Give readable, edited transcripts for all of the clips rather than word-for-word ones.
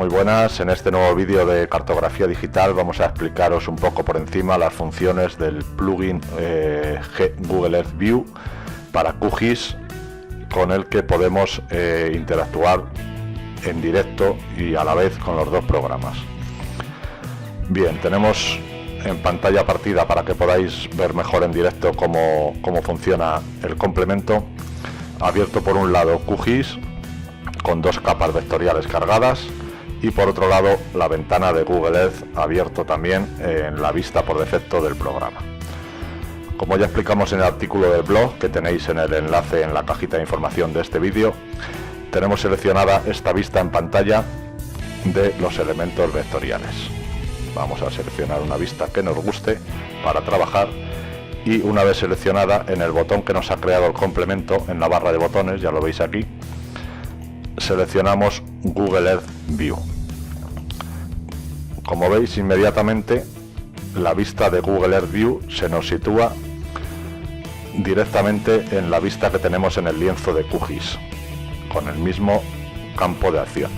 muy buenas. En este nuevo vídeo de cartografía digital vamos a explicaros un poco por encima las funciones del plugin Google Earth View para QGIS, con el que podemos interactuar en directo y a la vez con los dos programas. Bien, tenemos en pantalla partida, para que podáis ver mejor en directo cómo funciona el complemento, abierto por un lado QGIS con dos capas vectoriales cargadas y por otro lado la ventana de Google Earth abierto también en la vista por defecto del programa. Como ya explicamos en el artículo del blog, que tenéis en el enlace en la cajita de información de este vídeo, tenemos seleccionada esta vista en pantalla de los elementos vectoriales. Vamos a seleccionar una vista que nos guste para trabajar y una vez seleccionada, en el botón que nos ha creado el complemento, en la barra de botones, ya lo veis aquí, seleccionamos Google Earth View. Como veis, inmediatamente la vista de Google Earth View se nos sitúa directamente en la vista que tenemos en el lienzo de QGIS, con el mismo campo de acción.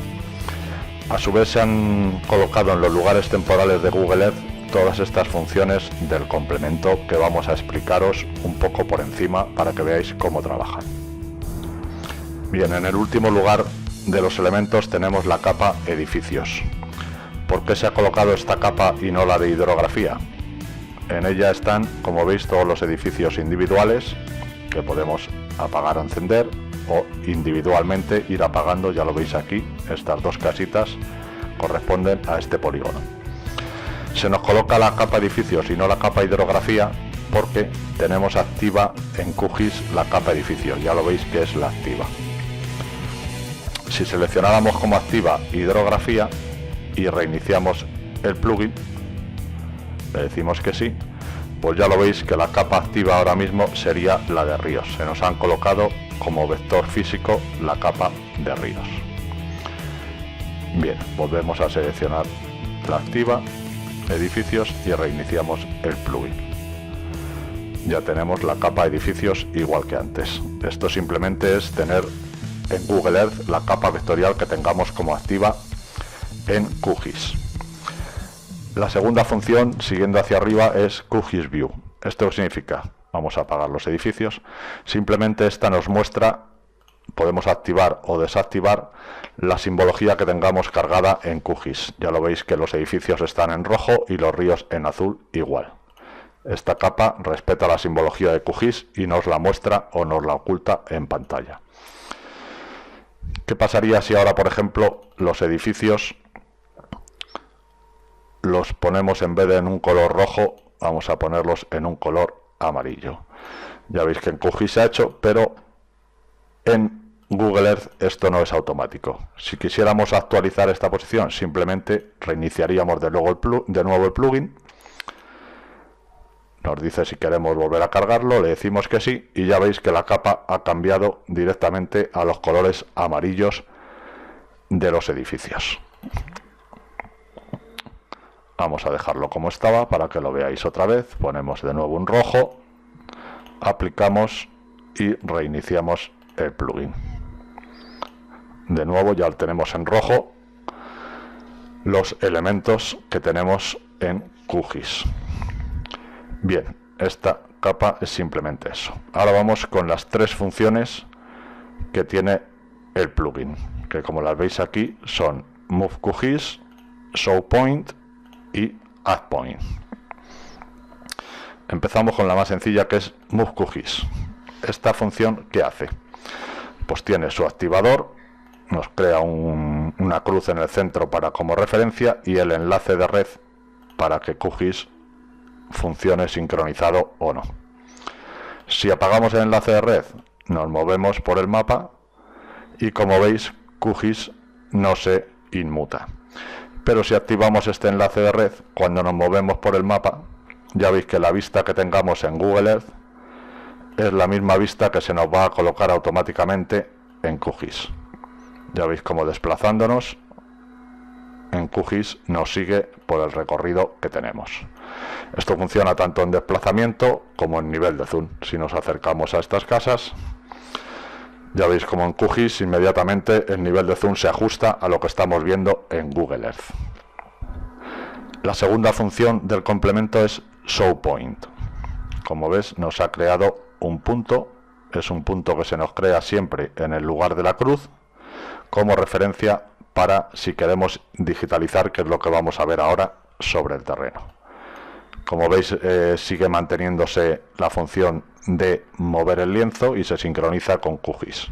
A su vez se han colocado en los lugares temporales de Google Earth todas estas funciones del complemento que vamos a explicaros un poco por encima para que veáis cómo trabajan. Bien, en el último lugar de los elementos tenemos la capa edificios. ¿Por qué se ha colocado esta capa y no la de hidrografía? En ella están, como veis, todos los edificios individuales que podemos apagar o encender, o individualmente ir apagando. Ya lo veis aquí, estas dos casitas corresponden a este polígono. Se nos coloca la capa edificios y no la capa hidrografía porque tenemos activa en QGIS la capa edificios. Ya lo veis que es la activa. Si seleccionáramos como activa hidrografía y reiniciamos el plugin, le decimos que sí, pues ya lo veis que la capa activa ahora mismo sería la de ríos. Se nos han colocado como vector físico la capa de ríos. Bien, volvemos a seleccionar la activa, edificios, y reiniciamos el plugin. Ya tenemos la capa edificios igual que antes. Esto simplemente es tener en Google Earth la capa vectorial que tengamos como activa en QGIS. La segunda función, siguiendo hacia arriba, es QGIS View. ¿Esto qué significa? Vamos a apagar los edificios. Simplemente esta nos muestra, podemos activar o desactivar la simbología que tengamos cargada en QGIS. Ya lo veis que los edificios están en rojo y los ríos en azul igual. Esta capa respeta la simbología de QGIS y nos la muestra o nos la oculta en pantalla. ¿Qué pasaría si ahora, por ejemplo, los edificios los ponemos, en vez de en un color rojo, vamos a ponerlos en un color amarillo? Ya veis que en QGIS se ha hecho, pero en Google Earth esto no es automático. Si quisiéramos actualizar esta posición, simplemente reiniciaríamos de nuevo el plugin. Nos dice si queremos volver a cargarlo, le decimos que sí, y ya veis que la capa ha cambiado directamente a los colores amarillos de los edificios. Vamos a dejarlo como estaba para que lo veáis otra vez. Ponemos de nuevo un rojo, aplicamos y reiniciamos el plugin. De nuevo ya tenemos en rojo los elementos que tenemos en QGIS. Bien, esta capa es simplemente eso. Ahora vamos con las tres funciones que tiene el plugin, que como las veis aquí son Move QGIS, Show Point y Add Point. Empezamos con la más sencilla, que es Move QGIS. Esta función, ¿qué hace? Pues tiene su activador, nos crea una cruz en el centro como referencia y el enlace de red para que QGIS funcione sincronizado o no. Si apagamos el enlace de red, nos movemos por el mapa y, como veis, QGIS no se inmuta. Pero si activamos este enlace de red, cuando nos movemos por el mapa, ya veis que la vista que tengamos en Google Earth es la misma vista que se nos va a colocar automáticamente en QGIS. Ya veis como desplazándonos en QGIS nos sigue por el recorrido que tenemos. Esto funciona tanto en desplazamiento como en nivel de zoom. Si nos acercamos a estas casas, Ya veis como en QGIS inmediatamente el nivel de zoom se ajusta a lo que estamos viendo en Google Earth. La segunda función del complemento es ShowPoint. Como ves, nos ha creado un punto. Es un punto que se nos crea siempre en el lugar de la cruz como referencia para si queremos digitalizar, que es lo que vamos a ver ahora sobre el terreno. Como veis, sigue manteniéndose la función de mover el lienzo y se sincroniza con QGIS.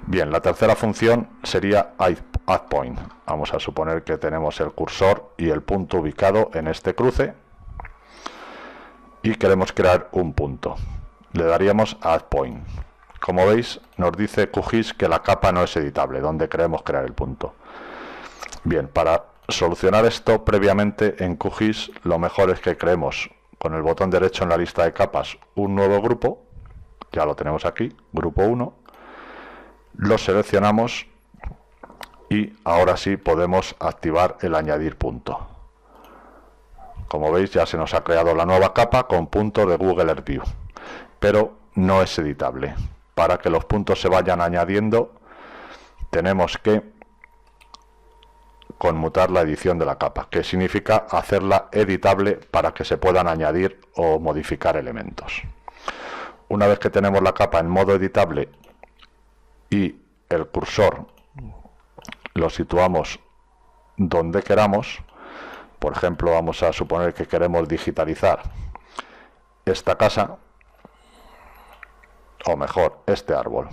Bien, la tercera función sería Add Point. Vamos a suponer que tenemos el cursor y el punto ubicado en este cruce y queremos crear un punto. Le daríamos a Add Point. Como veis, nos dice QGIS que la capa no es editable, donde queremos crear el punto. Bien, para solucionar esto previamente en QGIS, lo mejor es que creemos con el botón derecho en la lista de capas un nuevo grupo. Ya lo tenemos aquí, grupo 1. Lo seleccionamos y ahora sí podemos activar el añadir punto. Como veis, ya se nos ha creado la nueva capa con punto de Google Earth View, pero no es editable. Para que los puntos se vayan añadiendo, tenemos que conmutar la edición de la capa, que significa hacerla editable para que se puedan añadir o modificar elementos. Una vez que tenemos la capa en modo editable y el cursor lo situamos donde queramos, por ejemplo, vamos a suponer que queremos digitalizar esta casa, o mejor, este árbol.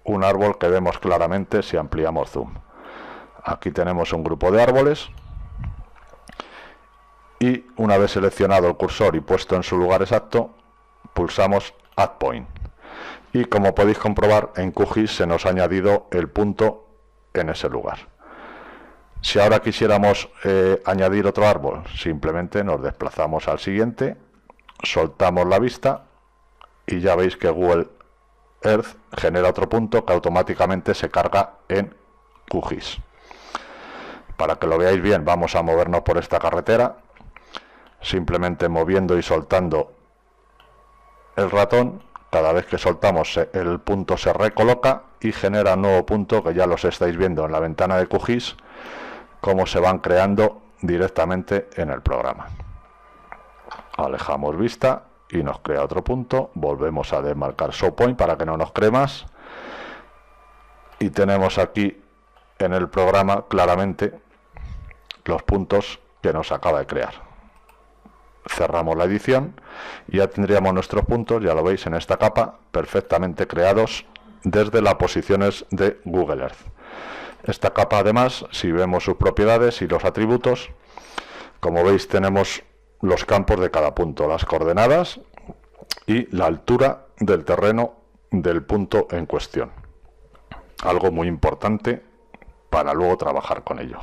Un árbol que vemos claramente si ampliamos zoom. Aquí tenemos un grupo de árboles y una vez seleccionado el cursor y puesto en su lugar exacto, pulsamos Add Point. Y como podéis comprobar, en QGIS se nos ha añadido el punto en ese lugar. Si ahora quisiéramos añadir otro árbol, simplemente nos desplazamos al siguiente, soltamos la vista y ya veis que Google Earth genera otro punto que automáticamente se carga en QGIS. Para que lo veáis bien, vamos a movernos por esta carretera, simplemente moviendo y soltando el ratón. Cada vez que soltamos el punto se recoloca y genera un nuevo punto, que ya los estáis viendo en la ventana de QGIS, cómo se van creando directamente en el programa. Alejamos vista y nos crea otro punto, volvemos a desmarcar ShowPoint para que no nos cree más y tenemos aquí en el programa claramente los puntos que nos acaba de crear. Cerramos la edición y ya tendríamos nuestros puntos, ya lo veis en esta capa, perfectamente creados desde las posiciones de Google Earth. Esta capa además, si vemos sus propiedades y los atributos, como veis tenemos los campos de cada punto, las coordenadas y la altura del terreno del punto en cuestión. Algo muy importante para luego trabajar con ello.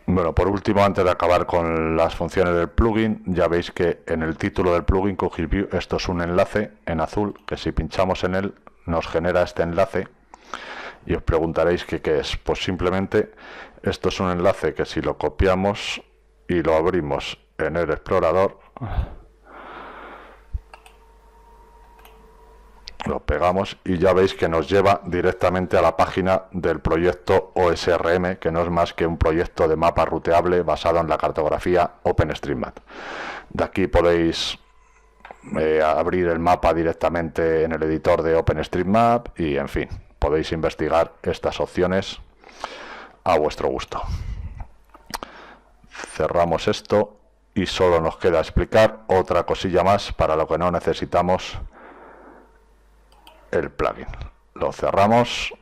Bueno, por último, antes de acabar con las funciones del plugin, ya veis que en el título del plugin QGIS View esto es un enlace en azul, que si pinchamos en él nos genera este enlace. Y os preguntaréis qué es. Pues simplemente esto es un enlace que si lo copiamos y lo abrimos en el explorador, lo pegamos y ya veis que nos lleva directamente a la página del proyecto OSRM, que no es más que un proyecto de mapa ruteable basado en la cartografía OpenStreetMap. De aquí podéis abrir el mapa directamente en el editor de OpenStreetMap y, en fin, podéis investigar estas opciones a vuestro gusto. Cerramos esto y solo nos queda explicar otra cosilla más para lo que no necesitamos el plugin. Lo cerramos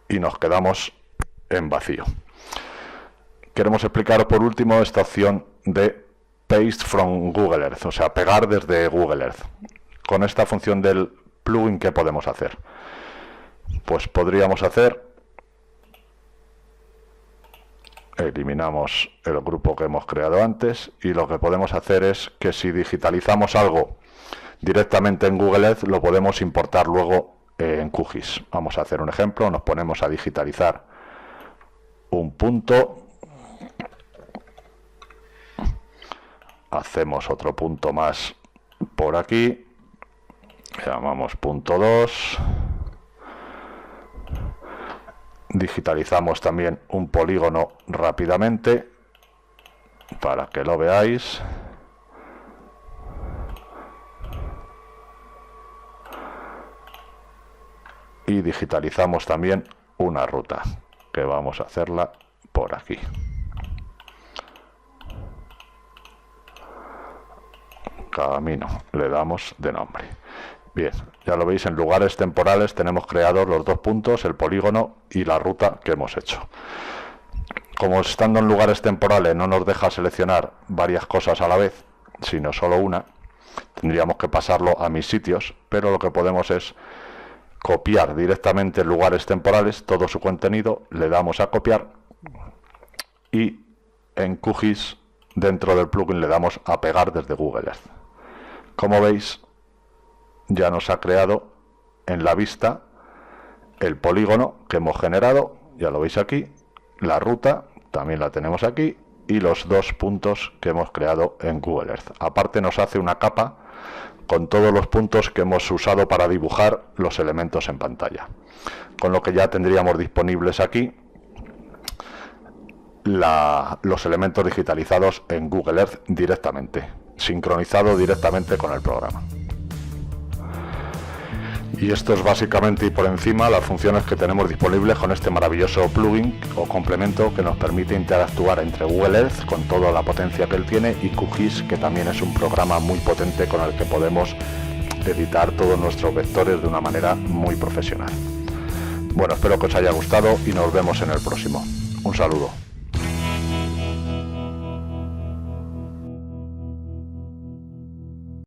y nos quedamos en vacío. Queremos explicaros por último esta opción de Paste from Google Earth, o sea, pegar desde Google Earth. Con esta función del plugin, ¿qué podemos hacer? Pues podríamos hacer, eliminamos el grupo que hemos creado antes y lo que podemos hacer es que si digitalizamos algo directamente en Google Earth lo podemos importar luego en QGIS. Vamos a hacer un ejemplo, nos ponemos a digitalizar un punto, hacemos otro punto más por aquí, llamamos punto 2. Digitalizamos también un polígono rápidamente para que lo veáis. Y digitalizamos también una ruta, que vamos a hacerla por aquí. Camino, le damos de nombre. Bien, ya lo veis, en lugares temporales tenemos creados los dos puntos, el polígono y la ruta que hemos hecho. Como estando en lugares temporales no nos deja seleccionar varias cosas a la vez, sino solo una, tendríamos que pasarlo a mis sitios, pero lo que podemos es copiar directamente en lugares temporales todo su contenido, le damos a copiar y en QGIS dentro del plugin le damos a pegar desde Google Earth. Como veis, ya nos ha creado en la vista el polígono que hemos generado, ya lo veis aquí, la ruta también la tenemos aquí y los dos puntos que hemos creado en Google Earth. Aparte nos hace una capa con todos los puntos que hemos usado para dibujar los elementos en pantalla. Con lo que ya tendríamos disponibles aquí los elementos digitalizados en Google Earth directamente, sincronizado directamente con el programa. Y esto es básicamente y por encima las funciones que tenemos disponibles con este maravilloso plugin o complemento que nos permite interactuar entre Google Earth con toda la potencia que él tiene y QGIS, que también es un programa muy potente con el que podemos editar todos nuestros vectores de una manera muy profesional. Bueno, espero que os haya gustado y nos vemos en el próximo. Un saludo.